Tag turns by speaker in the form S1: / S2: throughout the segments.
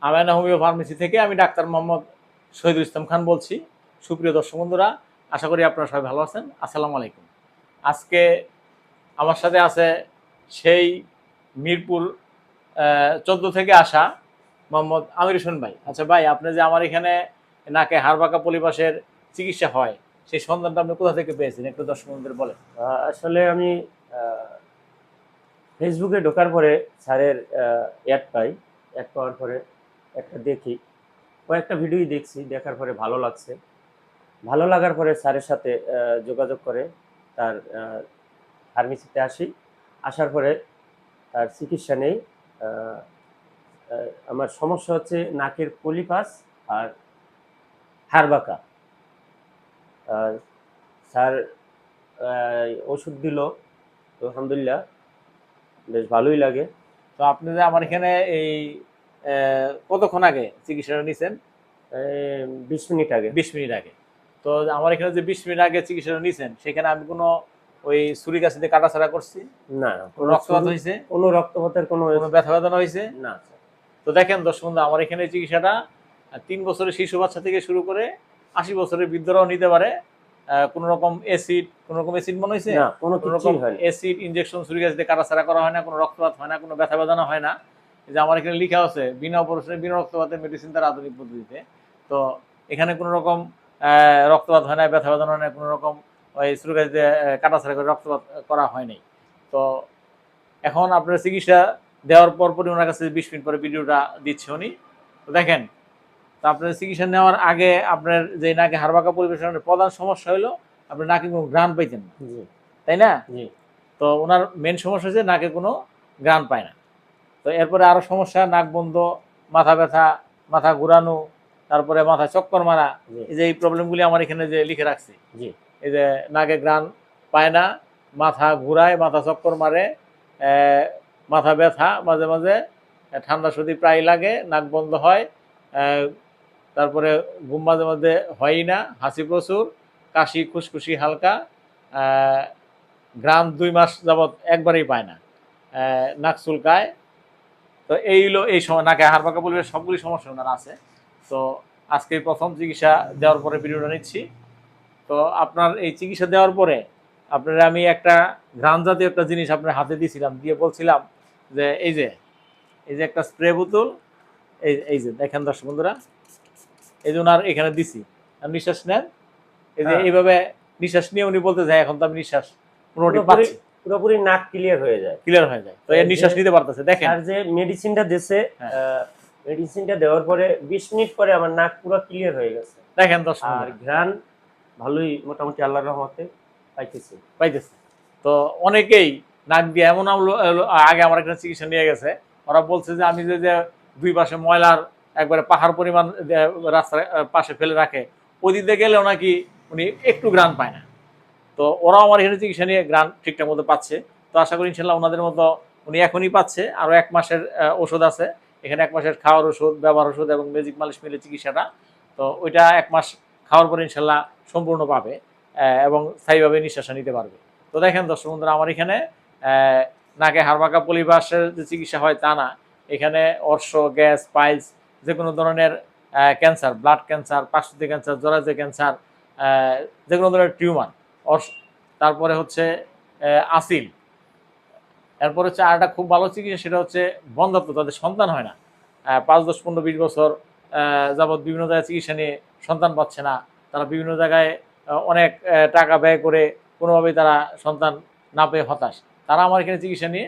S1: Amena homeo pharmacy থেকে আমি doctor Mohammad Shahidul Islam Khan বলছি। সুপ্রিয় দর্শক বন্ধুরা, আশা করি আপনারা সবাই ভালো আছেন। আসসালামু আলাইকুম। আজকে আমার সাথে আছে সেই মিরপুর 14 থেকে আসা মোহাম্মদ আমির হোসেন ভাই। আচ্ছা ভাই, আপনি যে আমার এখানে নাকে হাড়বাঁকা পলিপাসের চিকিৎসা হয়, সেই সন্ধানটা আপনি কোথা থেকে পেয়েছেন একটু দর্শক বন্ধুদের বলেন।
S2: আসলে আমি ফেসবুকে ঢোকার পরে স্যারের অ্যাড পাই। অ্যাড পাওয়ার পরে একটা দেখি, কয়েকটা ভিডিওই দেখছি, দেখার পরে ভালো লাগছে। ভালো লাগার পরে স্যারের সাথে যোগাযোগ করে তার ফার্মেসিতে আসি। আসার পরে তার চিকিৎসা নেই। আহ, আহ, আমার সমস্যা হচ্ছে নাকের পলিপাস আর হাড়বাঁকা। আহ, স্যার ওষুধ দিল, তো আলহামদুলিল্লাহ বেশ ভালোই লাগে।
S1: তো আপনি যে আমার এখানে এই কতক্ষণ আগে চিকিৎসাটা নিছেন?
S2: 20 মিনিট আগে।
S1: 20 মিনিট আগে। তো আমার এখানে যে 20 মিনিট আগে চিকিৎসাটা নিছেন, সেখানে আমি কোনো ওই ছুরি কাছি দিয়ে কাটাছাড়া করছি?
S2: না,
S1: কোনো রক্তপাত হয়েছে?
S2: কোনো রক্তপাতের কোনো
S1: কোনো ব্যথা বেদনা হয়েছে?
S2: না।
S1: তো দেখেন দর্শক বন্ধু, আমার এখানে চিকিৎসাটা 3 বছরের শিশু বাচ্চা থেকে শুরু করে 80 বছরের বৃদ্ধরাও নিতে পারে। কোনো রকম অ্যাসিড মনে হয়েছে?
S2: না, কোনো কিছুই হয় না।
S1: অ্যাসিড ইনজেকশন ছুরি কাছি দিয়ে কাটাছাড়া করা হয় না, কোনো রক্তপাত হয় না, কোনো ব্যথা বেদনা হয় না। এই যে আমার এখানে লেখা আছে বিনা অপারেশনে বিনা রক্তপাতের মেডিসিন তার আধুনিক পদ্ধতিতে। তো এখানে কোনো রকম রক্তপাত হয় না, ব্যথা বেদনা হয় না, কোনো রকম ওই ছুরি কাছি দিয়ে কাটাছাড়া করে রক্তপাত করা হয় নাই। তো এখন আপনার চিকিৎসা দেওয়ার পরপরই ওনার কাছে 20 মিনিট পরে ভিডিওটা দিচ্ছে উনি। তো দেখেন, তো আপনার চিকিৎসা নেওয়ার আগে আপনার যে নাকে হাড়বাঁকা পরিবেশনের প্রধান সমস্যা হলো আপনার নাকে কোনো ঘ্রাণ পাইতেন না, তাই না? তো ওনার মেন সমস্যা হচ্ছে নাকে কোনো ঘ্রাণ পায় না। তো এরপরে আরো সমস্যা, নাক বন্ধ, মাথা ব্যথা, মাথা ঘুরানো, তারপরে মাথা চক্কর মারা। এই যে এই প্রবলেমগুলি আমার এখানে যে লিখে রাখছি, এই যে নাকে ঘ্রাণ পায় না, মাথা ঘুরায়, মাথা চক্কর মারে, মাথা ব্যথা মাঝে মাঝে, ঠান্ডা সর্দি প্রায় লাগে, নাক বন্ধ হয়, তারপরে ঘুম মাঝে মাঝে হয়ই না, হাসি প্রচুর, কাশি খুশখুশি হালকা, ঘ্রাণ 2 মাস যাবৎ একবারেই পায় না, নাক চুলকায়। তো এই হলো এই সময় নাকে হাড়বাঁকা পরিবেশ সবগুলি সমস্যা ওনার আছে। তো আজকে প্রথম চিকিৎসা দেওয়ার পরে ভিডিওটা নিচ্ছি। তো আপনার এই চিকিৎসা দেওয়ার পরে আপনারা আমি একটা ঘ্রাণ জাতীয় একটা জিনিস আপনার হাতে দিয়েছিলাম, দিয়ে বলছিলাম যে এই যে একটা স্প্রে বোতল, এই যে দেখেন দর্শক বন্ধুরা, এই যে ওনার এখানে দিছি, নিঃশ্বাস নেন, এই যে এইভাবে নিঃশ্বাস নিয়ে উনি বলতে যায় এখন তো আমি নিঃশ্বাস
S2: পুরোপুরি নাক ক্লিয়ার হয়ে যায়।
S1: তো এর নিঃশ্বাস নিতে পারতেছে। দেখেন
S2: আর যে মেডিসিনটা দিয়েছে, মেডিসিনটা দেওয়ার পরে 20 মিনিট পরে আমার নাক পুরো ক্লিয়ার হয়ে গেছে।
S1: দেখেন দর্শক,
S2: আর ঘ্রাণ ভালোই মোটামুটি আল্লাহর রহমতে
S1: পাইতেছে। তো অনেকেই নাক দিয়ে এমন আগে আমার একটা চিকিৎসা নিয়ে গেছে, ওরা বলছে যে আমি যে 2 পাশে ময়লার একবারে পাহাড় পরিমাণ রাস্তার পাশে ফেলে রাখে, ওই দিকে গেলেও নাকি উনি একটু ঘ্রাণ পায় না। তো ওরাও আমার এখানে চিকিৎসা নিয়ে ঘ্রাণ ঠিকঠাক মতো পাচ্ছে। তো আশা করি ইনশাল্লাহ ওনাদের মতো উনি এখনই পাচ্ছে। আরও 1 মাসের ওষুধ আছে এখানে, 1 মাসের খাওয়ার ওষুধ, ব্যবহার ওষুধ এবং ম্যাজিক মালিশ মিলে চিকিৎসাটা। তো ওইটা 1 মাস খাওয়ার পরে ইনশাল্লাহ সম্পূর্ণ পাবে এবং স্থায়ীভাবে নিঃশ্বাসা নিতে পারবে। তো দেখেন দর্শক বন্ধুরা, আমার এখানে নাকে হাড়বাঁকা পলিপাসের যে চিকিৎসা হয় তা না, এখানে অর্শ, গ্যাস, পাইলস, যে কোনো ধরনের ক্যান্সার, ব্লাড ক্যান্সার, পাকস্থলী ক্যান্সার, জরাজে ক্যান্সার, যে কোনো ধরনের টিউমার, তারপরে হচ্ছে আসিল, এরপর হচ্ছে আর একটা খুব ভালো চিকিৎসা, সেটা হচ্ছে বন্ধাত্ম, তাদের সন্তান হয় না, 5, 10, 15, 20 বছর যাবৎ বিভিন্ন জায়গায় চিকিৎসা নিয়ে সন্তান পাচ্ছে না, তারা বিভিন্ন জায়গায় অনেক টাকা ব্যয় করে কোনোভাবেই তারা সন্তান না পেয়ে হতাশ, তারা আমার এখানে চিকিৎসা নিয়ে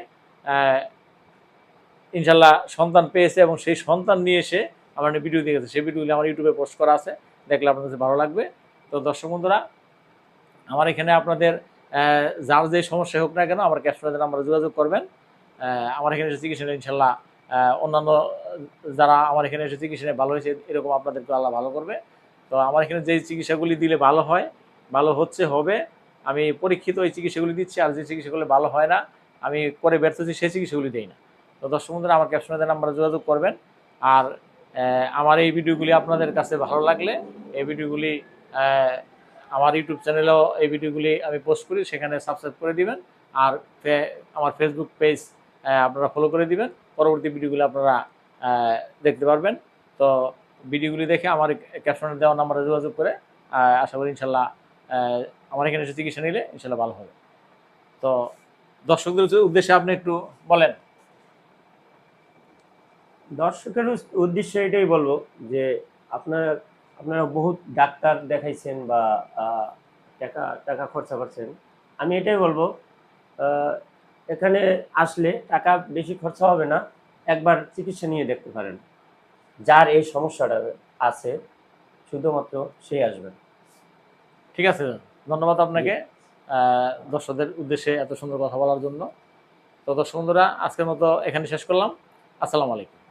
S1: ইনশাল্লাহ সন্তান পেয়েছে এবং সেই সন্তান নিয়ে এসে আমার ভিডিও দিয়ে গেছে। সেই ভিডিওগুলি আমার ইউটিউবে পোস্ট করা আছে, দেখলে আপনাদের কাছে ভালো লাগবে। তো দর্শক বন্ধুরা, আমার এখানে আপনাদের যার যে সমস্যা হোক না কেন আমার ক্যাপশনে নাম্বারে যোগাযোগ করবেন। আমার এখানে এসে চিকিৎসা নিয়ে ইনশাল্লাহ অন্যান্য যারা আমার এখানে এসে চিকিৎসা নিয়ে ভালো হয়েছে এরকম আপনাদেরকে আল্লাহ ভালো করবে। তো আমার এখানে যেই চিকিৎসাগুলি দিলে ভালো হয়, ভালো হচ্ছে, হবে, আমি পরীক্ষিত ওই চিকিৎসাগুলি দিচ্ছি। আর যে চিকিৎসাগুলি ভালো হয় না, আমি করে ব্যর্থ হচ্ছি, সেই চিকিৎসাগুলি দিই না। তো দর্শক বন্ধুরা, আমার ক্যাপশনে নাম্বারে যোগাযোগ করবেন। আর আমার এই ভিডিওগুলি আপনাদের কাছে ভালো লাগলে এই ভিডিওগুলি আমার ইউটিউব চ্যানেলেও এই ভিডিওগুলি আমি পোস্ট করি, সেখানে সাবস্ক্রাইব করে দিবেন। আর আমার ফেসবুক পেজ আপনারা ফলো করে দিবেন, পরবর্তী ভিডিওগুলো আপনারা দেখতে পারবেন। তো ভিডিওগুলি দেখে আমার ক্যাপশনে দেওয়া নাম্বারে যোগাযোগ করে আশা করি ইনশাল্লাহ আমার এখানে এসে চিকিৎসা নিলে ইনশাল্লাহ ভালো হবে। তো দর্শকদের উদ্দেশ্যে আপনি একটু বলেন।
S2: দর্শকের উদ্দেশ্যে এটাই বলবো যে আপনারা বহুত ডাক্তার দেখাইছেন বা টাকা টাকা খরচা করছেন। আমি এটাই বলবো, আহ, এখানে আসলে টাকা বেশি খরচা হবে না, একবার চিকিৎসা নিয়ে দেখতে পারেন। যার এই সমস্যাটা আছে শুধুমাত্র সেই আসবেন।
S1: ঠিক আছে, ধন্যবাদ আপনাকে দর্শকদের উদ্দেশ্যে এত সুন্দর কথা বলার জন্য। তো দর্শক বন্ধুরা, আজকের মতো এখানে শেষ করলাম। আসসালামু আলাইকুম।